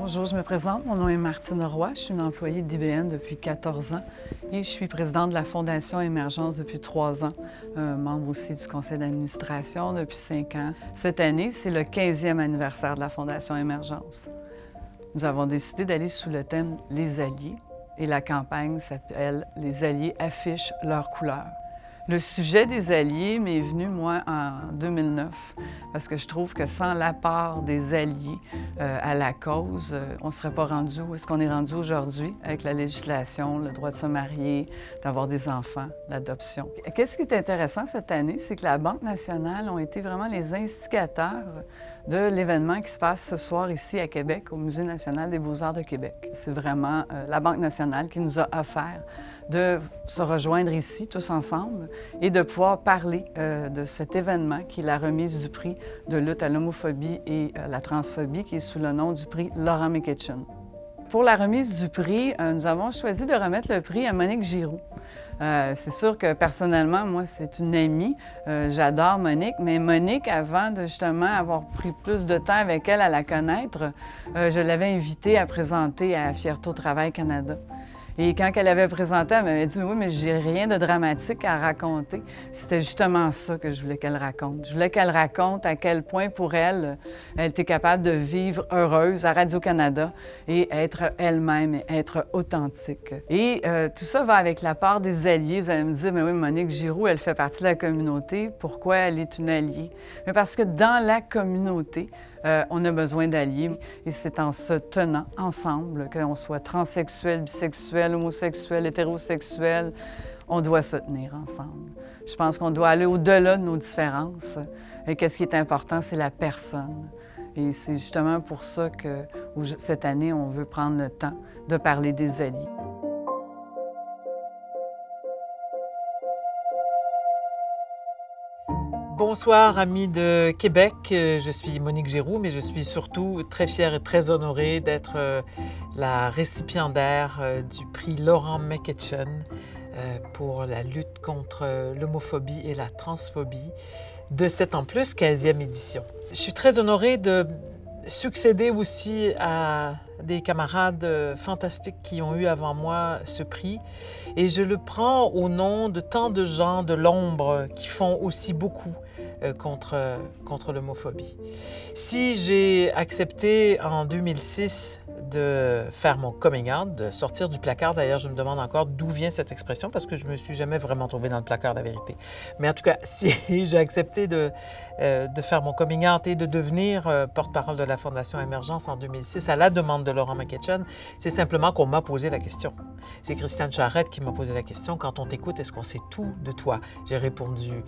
Bonjour, je me présente. Mon nom est Martine Roy. Je suis une employée d'IBM depuis 14 ans et je suis présidente de la Fondation Émergence depuis 3 ans, membre aussi du conseil d'administration depuis 5 ans. Cette année, c'est le 15e anniversaire de la Fondation Émergence. Nous avons décidé d'aller sous le thème « Les alliés » et la campagne s'appelle « Les alliés affichent leurs couleurs ». Le sujet des alliés m'est venu, moi, en 2009, parce que je trouve que sans l'apport des alliés à la cause, on ne serait pas rendu où est-ce qu'on est rendu aujourd'hui avec la législation, le droit de se marier, d'avoir des enfants, l'adoption. Qu'est-ce qui est intéressant cette année, c'est que la Banque nationale ont été vraiment les instigateurs de l'événement qui se passe ce soir ici à Québec, au Musée national des beaux-arts de Québec. C'est vraiment la Banque nationale qui nous a offert de se rejoindre ici tous ensemble et de pouvoir parler de cet événement qui est la remise du prix de lutte à l'homophobie et la transphobie qui est sous le nom du prix Laurent McEachern. Pour la remise du prix, nous avons choisi de remettre le prix à Monique Giroux. C'est sûr que personnellement, moi, c'est une amie. J'adore Monique, mais Monique, avant de justement avoir pris plus de temps avec elle à la connaître, je l'avais invitée à présenter à Fierté au Travail Canada. Et quand elle avait présenté, elle m'avait dit « Mais oui, mais j'ai rien de dramatique à raconter. » C'était justement ça que je voulais qu'elle raconte. Je voulais qu'elle raconte à quel point, pour elle, elle était capable de vivre heureuse à Radio-Canada et être elle-même, et être authentique. Et tout ça va avec la part des alliés. Vous allez me dire « Mais oui, Monique Giroux, elle fait partie de la communauté. Pourquoi elle est une alliée? » Mais parce que dans la communauté, on a besoin d'alliés et c'est en se tenant ensemble, qu'on soit transsexuel, bisexuel, homosexuel, hétérosexuel, on doit se tenir ensemble. Je pense qu'on doit aller au-delà de nos différences et qu'est-ce qui est important, c'est la personne. Et c'est justement pour ça que cette année, on veut prendre le temps de parler des alliés. Bonsoir, amis de Québec. Je suis Monique Giroux, mais je suis surtout très fière et très honorée d'être la récipiendaire du prix Laurent McEachern pour la lutte contre l'homophobie et la transphobie de cette en plus 15e édition. Je suis très honorée de succéder aussi à des camarades fantastiques qui ont eu avant moi ce prix et je le prends au nom de tant de gens de l'ombre qui font aussi beaucoup contre l'homophobie. Si j'ai accepté en 2006 de faire mon coming out, de sortir du placard, d'ailleurs je me demande encore d'où vient cette expression parce que je me suis jamais vraiment trouvée dans le placard, la vérité. Mais en tout cas, si j'ai accepté de faire mon coming out et de devenir porte-parole de la Fondation Émergence en 2006 à la demande de Laurent McEachern, c'est simplement qu'on m'a posé la question. C'est Christiane Charette qui m'a posé la question. Quand on t'écoute, est-ce qu'on sait tout de toi? J'ai répondu,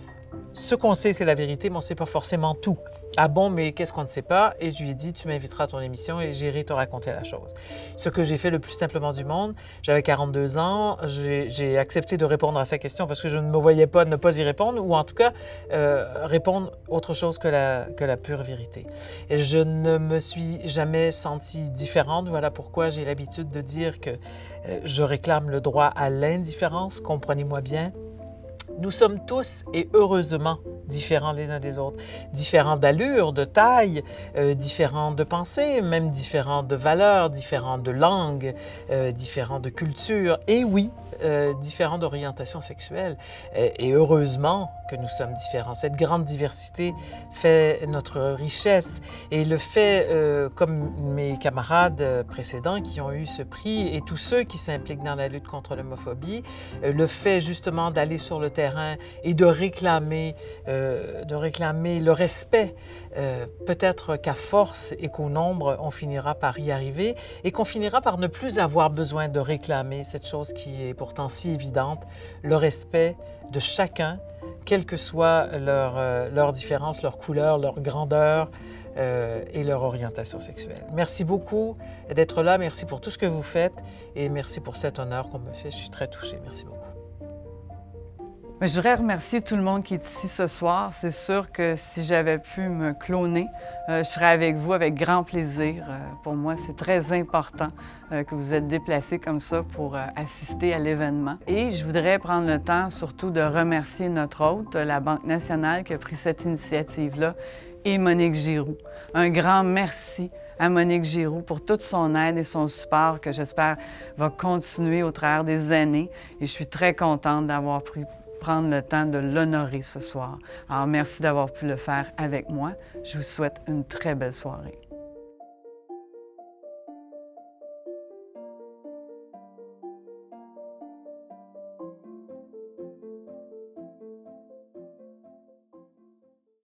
ce qu'on sait, c'est la vérité, mais on ne sait pas forcément tout. Ah bon, mais qu'est-ce qu'on ne sait pas? Et je lui ai dit, tu m'inviteras à ton émission et j'irai te raconter la chose. Ce que j'ai fait le plus simplement du monde, j'avais 42 ans, j'ai accepté de répondre à sa question parce que je ne me voyais pas ne pas y répondre, ou en tout cas répondre autre chose que la pure vérité. Et je ne me suis jamais sentie différente. Voilà pourquoi j'ai l'habitude de dire que je réclame le droit à l'indifférence, comprenez-moi bien. Nous sommes tous et heureusement différents les uns des autres, différents d'allure, de taille, différents de pensée, même différents de valeurs, différents de langue, différents de culture, et oui, différents d'orientation sexuelle. Et heureusement que nous sommes différents. Cette grande diversité fait notre richesse et le fait, comme mes camarades précédents qui ont eu ce prix et tous ceux qui s'impliquent dans la lutte contre l'homophobie, le fait justement d'aller sur le terrain et de réclamer le respect. Peut-être qu'à force et qu'au nombre, on finira par y arriver et qu'on finira par ne plus avoir besoin de réclamer cette chose qui est pourtant si évidente, le respect de chacun, quelle que soit leur différence, leur couleur, leur grandeur et leur orientation sexuelle. Merci beaucoup d'être là, merci pour tout ce que vous faites et merci pour cet honneur qu'on me fait. Je suis très touchée. Merci beaucoup. Mais je voudrais remercier tout le monde qui est ici ce soir. C'est sûr que si j'avais pu me cloner, je serais avec vous avec grand plaisir. Pour moi, c'est très important que vous êtes déplacés comme ça pour assister à l'événement. Et je voudrais prendre le temps surtout de remercier notre hôte, la Banque nationale, qui a pris cette initiative-là, et Monique Giroux. Un grand merci à Monique Giroux pour toute son aide et son support que j'espère va continuer au travers des années. Et je suis très contente d'avoir pu prendre le temps de l'honorer ce soir. Alors merci d'avoir pu le faire avec moi. Je vous souhaite une très belle soirée.